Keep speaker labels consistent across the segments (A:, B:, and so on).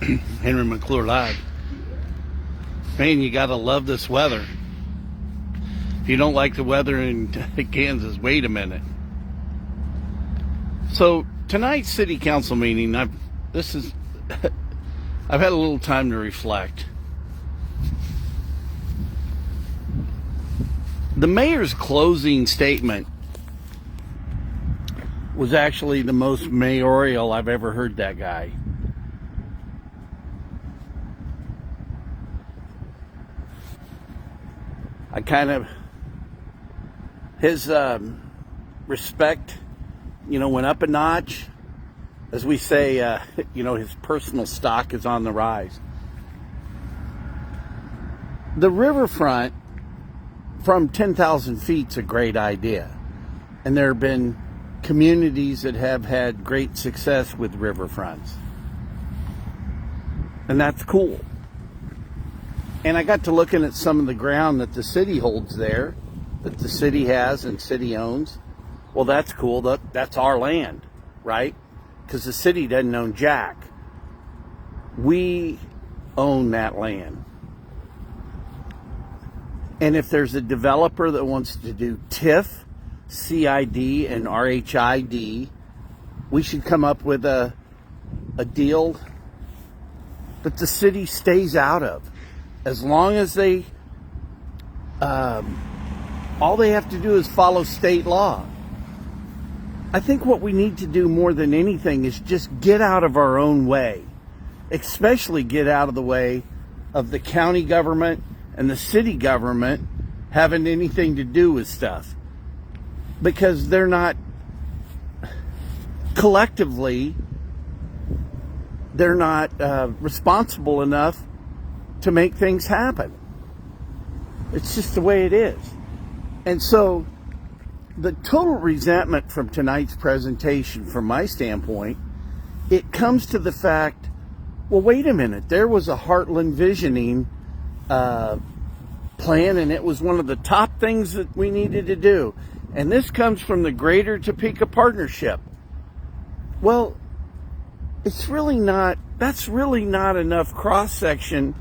A: Henry McClure Live. Man, you gotta love this weather. If you don't like the weather in Kansas, wait a minute. So tonight's city council meeting, I've had a little time to reflect. The mayor's closing statement was actually the most mayoral I've ever heard that guy. His respect, went up a notch. As we say, his personal stock is on the rise. The riverfront from 10,000 feet is a great idea. And there have been communities that have had great success with riverfronts. And that's cool. And I got to looking at some of the ground that the city holds there, that the city has and city owns. Well, that's cool. That's our land, right? Because the city doesn't own jack. We own that land. And if there's a developer that wants to do TIF, CID, and RHID, we should come up with a deal that the city stays out of. As long as they, all they have to do is follow state law. I think what we need to do more than anything is just get out of our own way, especially get out of the way of the county government and the city government having anything to do with stuff, because they're not collectively, they're not responsible enough to make things happen. It's just the way it is. And so the total resentment from tonight's presentation, from my standpoint, it comes to the fact, well, wait a minute, there was a Heartland visioning plan, and it was one of the top things that we needed to do. And this comes from the Greater Topeka Partnership. Well, that's really not enough cross-section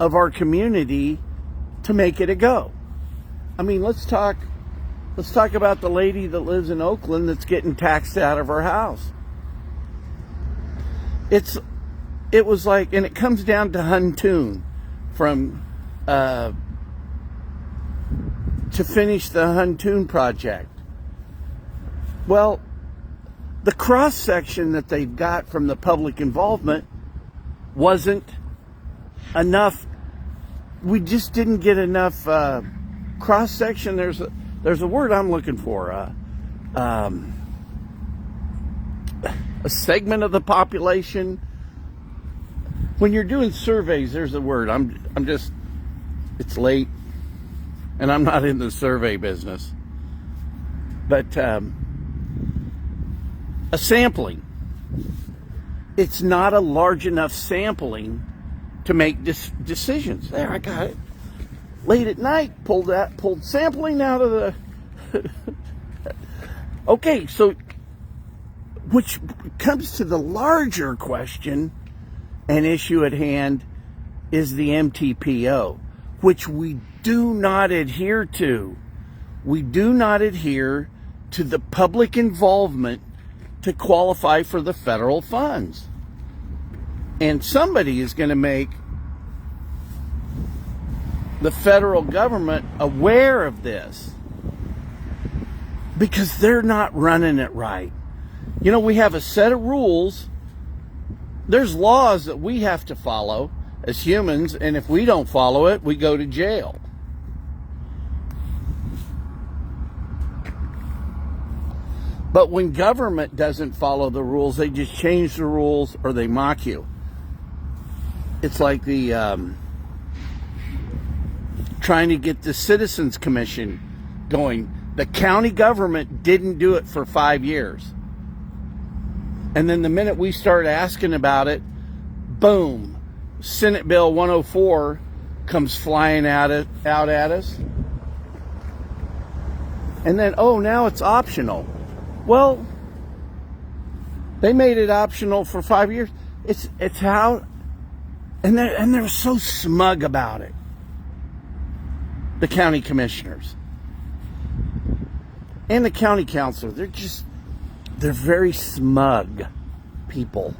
A: of our community to make it a go. I mean, let's talk about the lady that lives in Oakland that's getting taxed out of her house. It was like, and it comes down to Huntoon from to finish the Huntoon project. Well, the cross section that they've got from the public involvement wasn't enough. We just didn't get enough cross section. There's a word I'm looking for. A segment of the population. When you're doing surveys, there's a word. It's late, and I'm not in the survey business. But a sampling. It's not a large enough sampling to make decisions. There, I got it. Late at night, pulled sampling out of the... Okay, so, which comes to the larger question and issue at hand is the MTPO, which we do not adhere to. We do not adhere to the public involvement to qualify for the federal funds. And somebody is going to make the federal government aware of this, because they're not running it right. We have a set of rules. There's laws that we have to follow as humans, and if we don't follow it, we go to jail. But when government doesn't follow the rules, they just change the rules or they mock you. It's like the trying to get the Citizens Commission going. The county government didn't do it for 5 years. And then the minute we start asking about it, boom, Senate Bill 104 comes flying out at us. And then, now it's optional. Well, they made it optional for 5 years. It's how And they're so smug about it. The county commissioners and the county councilor, they're very smug people.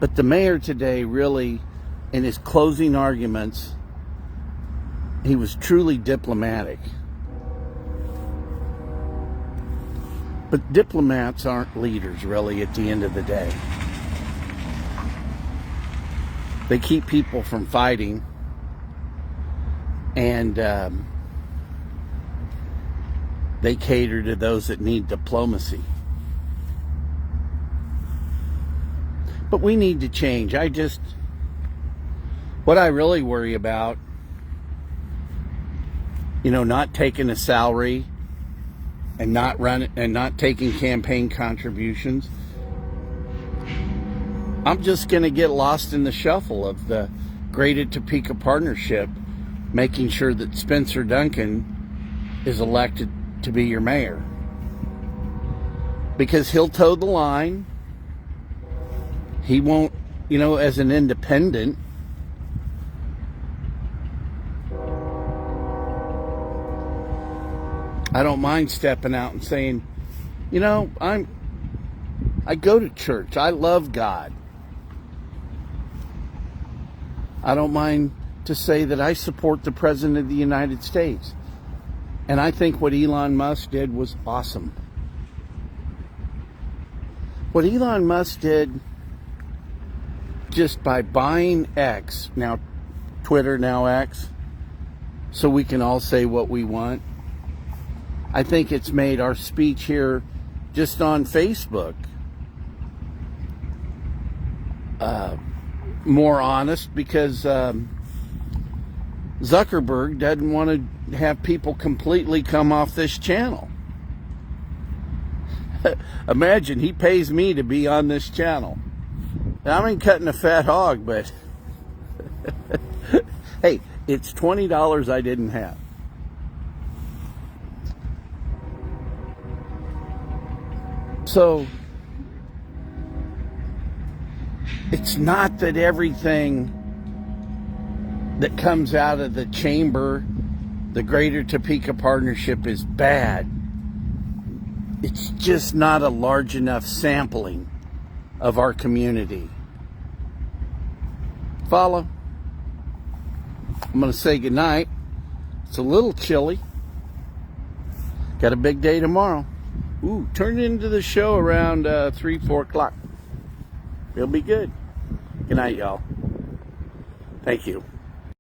A: But the mayor today really, in his closing arguments, he was truly diplomatic. But diplomats aren't leaders, really, at the end of the day. They keep people from fighting, and they cater to those that need diplomacy. But we need to change. What I really worry about, not taking a salary and not taking campaign contributions. I'm just going to get lost in the shuffle of the Greater Topeka Partnership, making sure that Spencer Duncan is elected to be your mayor. Because he'll toe the line. He won't, as an independent. I don't mind stepping out and saying, I go to church. I love God. I don't mind to say that I support the President of the United States. And I think what Elon Musk did was awesome. What Elon Musk did, just by buying X, now Twitter, now X, so we can all say what we want, I think it's made our speech here just on Facebook more honest, because Zuckerberg doesn't want to have people completely come off this channel. Imagine, he pays me to be on this channel. I ain't cutting a fat hog, but hey, it's $20 I didn't have. So, it's not that everything that comes out of the chamber, the Greater Topeka Partnership, is bad. It's just not a large enough sampling of our community. Follow? I'm going to say goodnight. It's a little chilly. Got a big day tomorrow. Ooh, turn into the show around 3, 4 o'clock. It'll be good. Good night, y'all. Thank you.